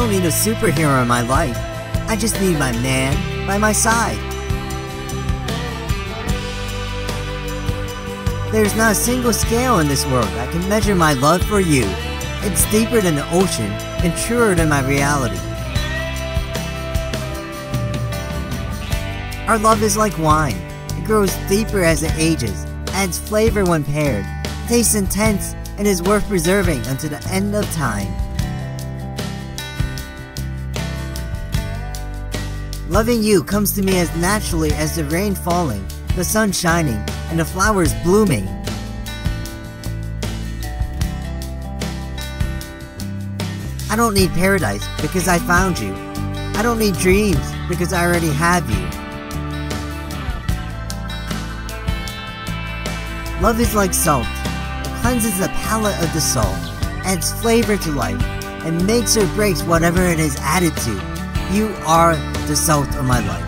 don't need a superhero in my life. I just need my man by my side. There's not a single scale in this world that can measure my love for you. It's deeper than the ocean and truer than my reality. Our love is like wine. It grows deeper as it ages, adds flavor when paired, tastes intense, and is worth preserving until the end of time. Loving you comes to me as naturally as the rain falling, the sun shining, and the flowers blooming. I don't need paradise because I found you. I don't need dreams because I already have you. Love is like salt. It cleanses the palate of the soul, adds flavor to life, and makes or breaks whatever it is added to. You are the salt of my life.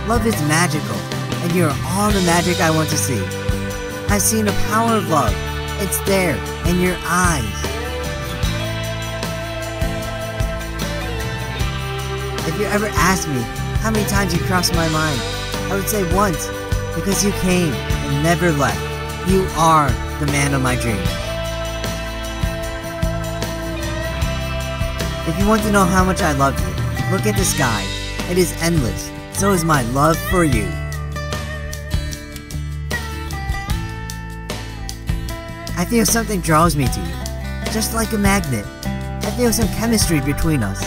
Love is magical, and you're all the magic I want to see. I've seen the power of love. It's there, in your eyes. If you ever asked me how many times you crossed my mind, I would say once, because you came and never left. You are the man of my dreams. If you want to know how much I love you, look at the sky. It is endless. So is my love for you. I feel something draws me to you, just like a magnet. I feel some chemistry between us,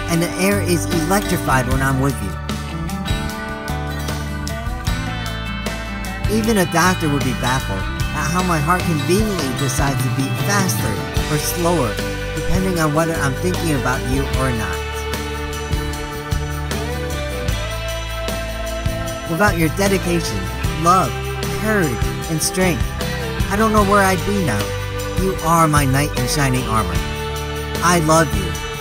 and the air is electrified when I'm with you. Even a doctor would be baffled at how my heart conveniently decides to beat faster or slower, depending on whether I'm thinking about you or not. Without your dedication, love, courage, and strength, I don't know where I'd be now. You are my knight in shining armor. I love you.